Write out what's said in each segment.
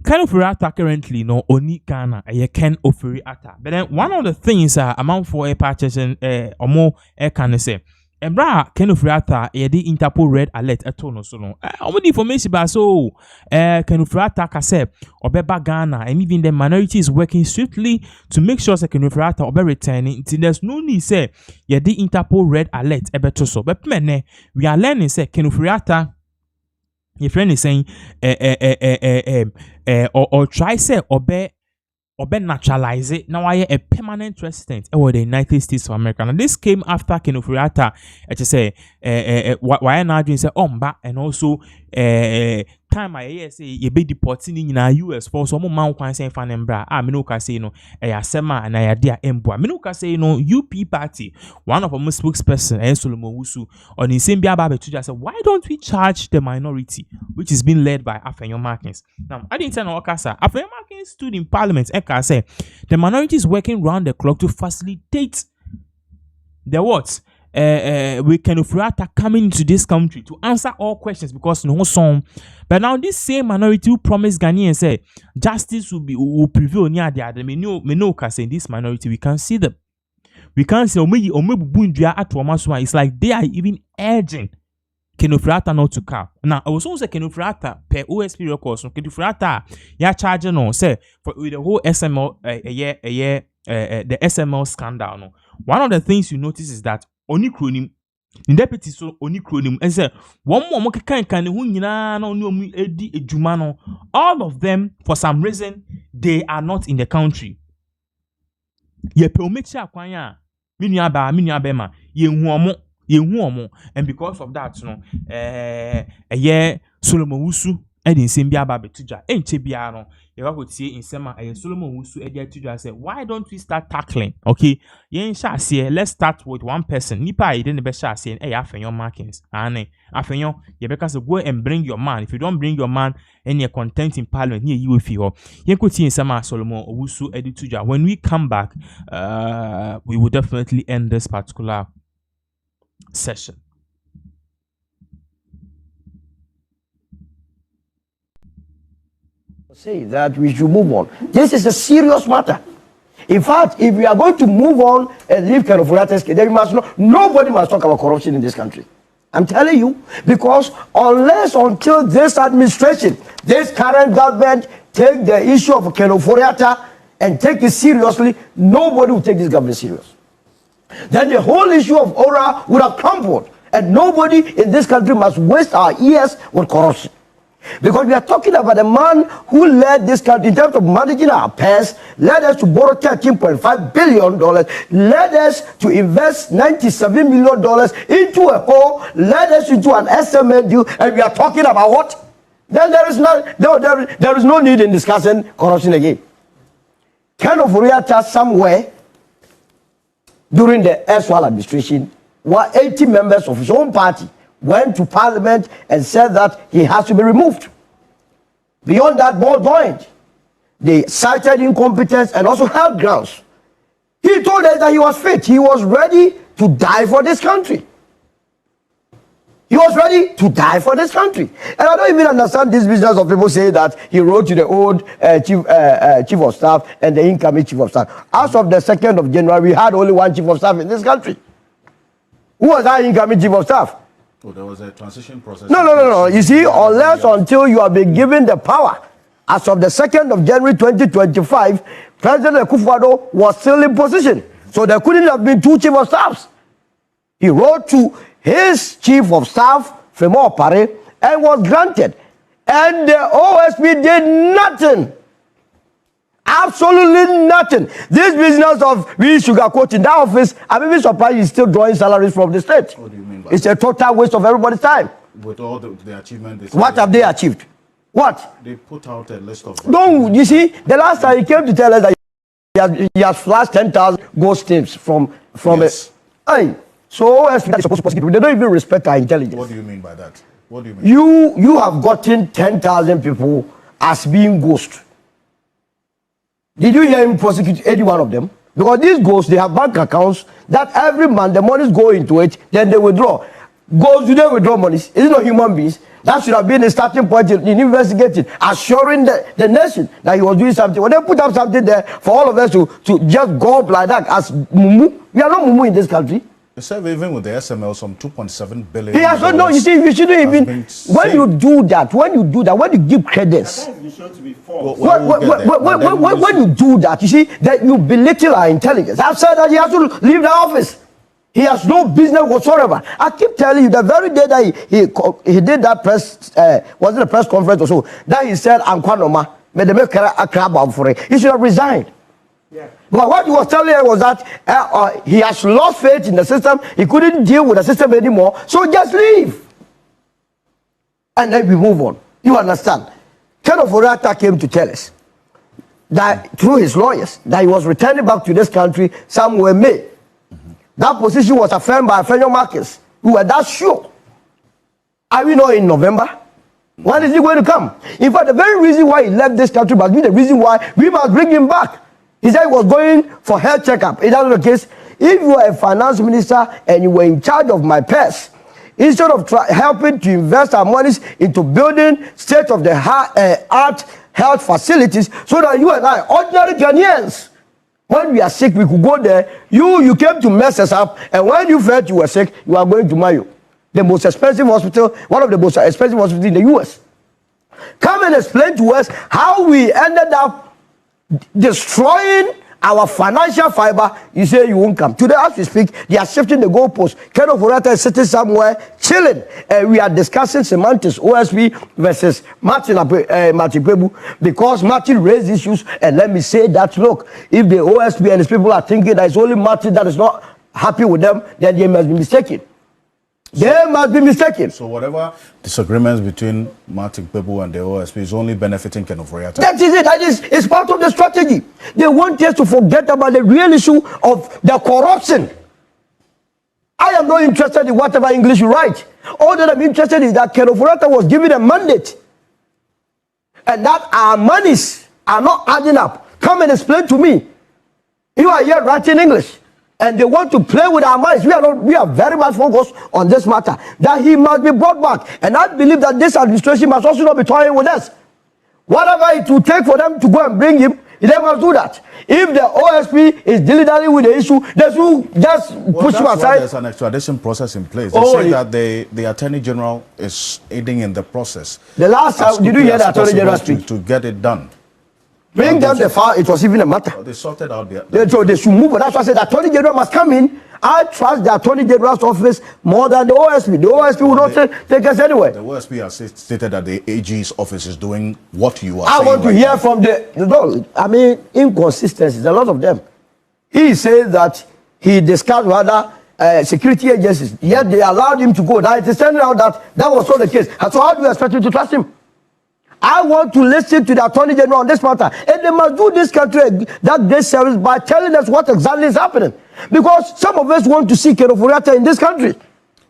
Ken Ofori-Atta currently no only Ghana Ken Ofori-Atta. But then one of the things amount for a purchasing or more can say Ebra Ken Ofori-Atta the Interpol red alert etono so no. Omo information ba so Ken Ofori-Atta ka say obeba Ghana and even the minority is working swiftly to make sure Ken Ofori-Atta obe returning. There's no need say the Interpol red alert ebeto so. But mene we are learning say Ken Ofori-Atta your friend is saying or try say obe naturalize it. Now I a permanent resident over the United States of America. And this came after Ken Ofori-Atta say why now doing say and also time I say you be deporting in US for some man can say fanembra me no ka say no sema and I dia emboa me no ka say no UP party one of our spokesperson Owusu on the same biaba to just say why don't we charge the minority which is being led by Afenyo Markins. Now I didn't tell no Okasa Afenyo Markins stood in parliament and say the minority is working round the clock to facilitate the what we Ken Ofori-Atta coming into this country to answer all questions because no song. But now this same minority who promised Ghanaians say justice will prevail near the other. Me no can say this minority we can't see them. We can't say it's like they are even urging Ken Ofori-Atta not to come. Now I was also say Ken Ofori-Atta per OSP records. Ken Ofori-Atta ya charging no say for with the whole SML the SML scandal. No, one of the things you notice is that Oni kronim, the deputy so Oni kronim, and say one more can who no edi ejumano. All of them, for some reason, they are not in the country. Ye pe omechi akwanya, minya bema, ye huomo, and because of that, Solomon Owusu. In Simbia Babe Tuja, ain't Chebiano. You have see in Sema, Solomon Owusu, Tuja say, why don't we start tackling? Okay, yen shall see, let's start with one person. Nipa, didn't be shall say, Afenyo Markins. Afenyo, you because go and bring your man. If you don't bring your man and you're content in parliament, near you with you, you could see in Sema Solomon Owusu, Tuja. When we come back, we will definitely end this particular session. Say that we should move on. This is a serious matter. In fact, if we are going to move on and leave Ken Ofori-Atta, then nobody must talk about corruption in this country. I'm telling you, because until this administration, this current government take the issue of Ken Ofori-Atta and take it seriously, nobody will take this government serious. Then the whole issue of Ora would have crumbled, and nobody in this country must waste our ears with corruption. Because we are talking about a man who led this country in terms of managing our affairs, led us to borrow $13.5 billion, led us to invest $97 million into a hole, led us into an SMA deal, and we are talking about what? Then there is no need in discussing corruption again. Ken Ofori-Atta somewhere during the erstwhile administration, were 80 members of his own party went to parliament and said that he has to be removed. Beyond that, ball joined. They cited incompetence and also held grounds. He told us that he was fit. He was ready to die for this country. He was ready to die for this country. And I don't even understand this business of people saying that he wrote to the old chief of staff and the incoming chief of staff. As of the 2nd of January, we had only one chief of staff in this country. Who was our incoming chief of staff? So there was a transition process. No. You see, until you have been given the power, as of the 2nd of January 2025, President Akufo-Addo was still in position. So there couldn't have been two chief of staffs. He wrote to his chief of staff, Femo Opare, and was granted. And the OSP did nothing. Absolutely nothing. This business of we sugarcoating that office, I'm even surprised he's still drawing salaries from the state. What do you mean by it's that? A total waste of everybody's time. With all the achievements. What have they achieved? What? They put out a list of... No, you see, the last time he came to tell us that he has flashed 10,000 ghost tips from yes. Hey, so OSP is supposed to prosecute people. They don't even respect our intelligence. What do you mean by that? What do you mean? You have gotten 10,000 people as being ghosts. Did you hear him prosecute any one of them? Because these ghosts, they have bank accounts that every month the monies go into it, then they withdraw. Ghosts, do they withdraw monies? Is it not human beings? That should have been a starting point in investigating, assuring the nation that he was doing something. When they put up something there for all of us to just go up like that as mumu, we are not mumu in this country. They said even with the SML, some 2.7 billion. He has no, you see, you shouldn't even, when you do that, when you give credence, when you do that, you see, that you belittle our intelligence. I've said that he has to leave the office. He has no business whatsoever. I keep telling you, the very day that he did that press, was it a press conference or so, that he said, I'm Kwanoma, but they make a crab out for it. He should have resigned. Yeah. But what he was telling her was that he has lost faith in the system. He couldn't deal with the system anymore. So just leave. And then we move on. You understand? Ken Ofori-Atta came to tell us that through his lawyers that he was returning back to this country somewhere May. That position was affirmed by Fenyo Marcus. We were that sure. Are we not in November? When is he going to come? In fact, the very reason why he left this country must be the reason why we must bring him back. He said he was going for health checkup. Is that the case? If you are a finance minister and you were in charge of my purse, instead of helping to invest our monies into building state-of-the-art health facilities so that you and I, ordinary Ghanaians, when we are sick, we could go there. You came to mess us up, and when you felt you were sick, you are going to Mayo, the most expensive hospital, one of the most expensive hospitals in the U.S. Come and explain to us how we ended up destroying our financial fiber. You say you won't come. Today, as we speak, they are shifting the goalposts. Ken Ofori-Atta is sitting somewhere, chilling. We are discussing semantics, OSP versus Martin Kpebu, because Martin raised issues. And let me say that, look, if the OSP and his people are thinking that it's only Martin that is not happy with them, then they must be mistaken. They must be mistaken. So whatever disagreements between Martin Kpebu and the OSP is only benefiting Ken Ofori-Atta. That is it. That is, it's part of the strategy. They want us to forget about the real issue of the corruption. I am not interested in whatever English you write. All that I'm interested in is that Ken Ofori-Atta was given a mandate. And that our monies are not adding up. Come and explain to me. You are here writing English. And they want to play with our minds. We are very much focused on this matter, that he must be brought back. And I believe that this administration must also not be toying with us. Whatever it will take for them to go and bring him, they must do that. If the OSP is dilly-dally with the issue, they should just push him aside. There's an extradition process in place. They say that the Attorney General is aiding in the process. The last time, did you hear the Attorney General speak? To get it done. Bring them the file, it was even a matter. They sorted out so they should move. That's why I said the Attorney General must come in. I trust the Attorney General's office more than the OSP. The OSP will not take us anywhere. The OSP has stated that the AG's office is doing what you are saying. I want to hear from inconsistencies, a lot of them. He says that he discussed with other security agencies, yet they allowed him to go. Now it is turning out that was not the case. So how do you expect you to trust him? I want to listen to the Attorney General on this matter. And they must do this country that great service by telling us what exactly is happening. Because some of us want to see Ken Ofori-Atta in this country.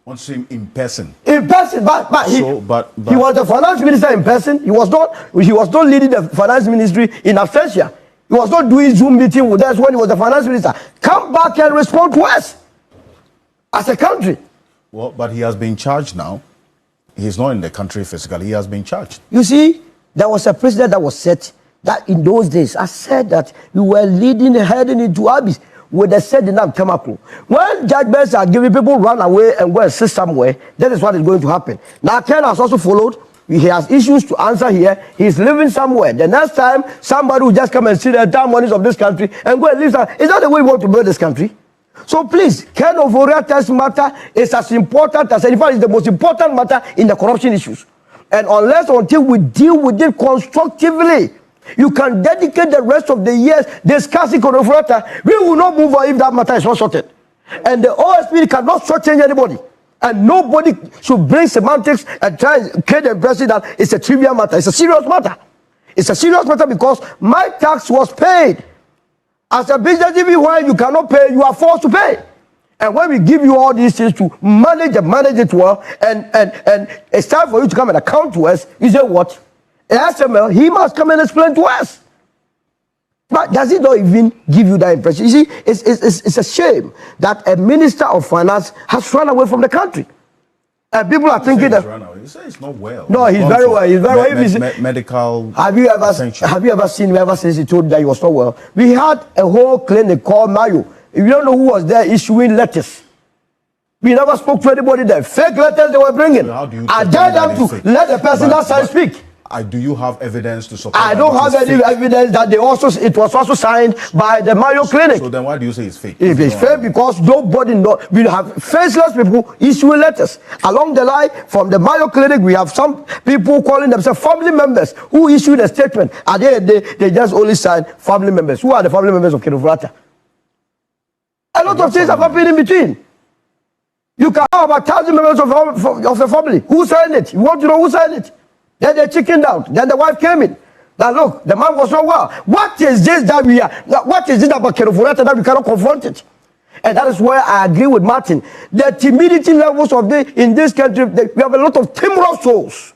Want to see him in person. In person, but he was the finance minister in person. He was not leading the finance ministry in absentia. He was not doing Zoom meeting with us when he was the finance minister. Come back and respond to us as a country. Well, but he has been charged now. He's not in the country physically. He has been charged. You see, there was a precedent that was set that in those days, I said that we were heading into abyss with the said name Temako. When judgments are given, people run away and go and sit somewhere. That is what is going to happen. Now, Ken has also followed. He has issues to answer here. He's living somewhere. The next time, somebody will just come and see the entire monies of this country and go and live. Is that the way we want to build this country? So please, Ken Ofori-Atta's matter is as important as, in fact, it's the most important matter in the corruption issues. And until we deal with it constructively, you can dedicate the rest of the years discussing Ken Ofori-Atta. We will not move on if that matter is not sorted. And the OSP cannot shortchange anybody. And nobody should bring semantics and try and create the impression that it's a trivial matter. It's a serious matter. It's a serious matter because my tax was paid. As a business, even when you cannot pay, you are forced to pay. And when we give you all these things to manage it well, and it's time for you to come and account to us, you say what? SML, he must come and explain to us. But does it not even give you that impression? You see, it's a shame that a minister of finance has run away from the country. And people are thinking that. You say it's not well. No, he's very well. He's very well. Medical. Have you ever seen him ever since he told that he was not well? We had a whole clinic called Mayo. If you don't know who was there issuing letters, we never spoke to anybody there. Fake letters they were bringing. So how do you I dare them to let the person that side speak. Do you have evidence to support? I don't have any evidence that it was also signed by the Mayo Clinic. So then why do you say it's fake? If it's fake, because nobody knows. We have faceless people issuing letters. Along the line, from the Mayo Clinic, we have some people calling themselves family members who issued a statement. At the end of the day, they just only signed family members. Who are the family members of Ofori-Atta? A lot of things have happened in between. You can have about 1,000 members of a family. Who signed it? You want to know who signed it? Then they chickened out. Then the wife came in. Now look, the man was not well. What is this that we are? What is it about Ofori-Atta that we cannot confront it? And that is where I agree with Martin. The timidity levels in this country, we have a lot of timorous souls.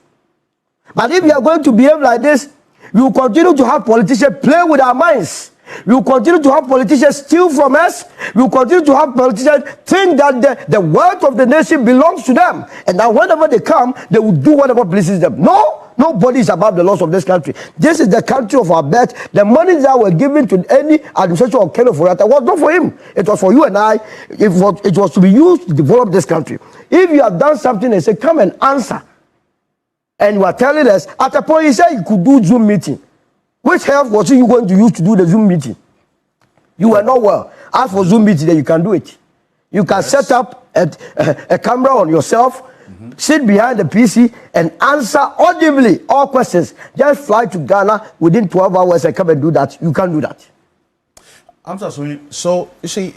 But if we are going to behave like this, we will continue to have politicians play with our minds. We will continue to have politicians steal from us. We will continue to have politicians think that the wealth of the nation belongs to them. And that whenever they come, they will do whatever pleases them. No, nobody is above the laws of this country. This is the country of our birth. The money that were given to any administration of Ofori-Atta was not for him. It was for you and I. It was to be used to develop this country. If you have done something and say, come and answer, and you are telling us, at a point he said you could do Zoom meeting. Which help was you going to use to do the Zoom meeting? You were not well. As for Zoom meeting, then you can do it. You can set up a camera on yourself, sit behind the PC, and answer audibly all questions. Just fly to Ghana within 12 hours and come and do that. You can do that. So, you see,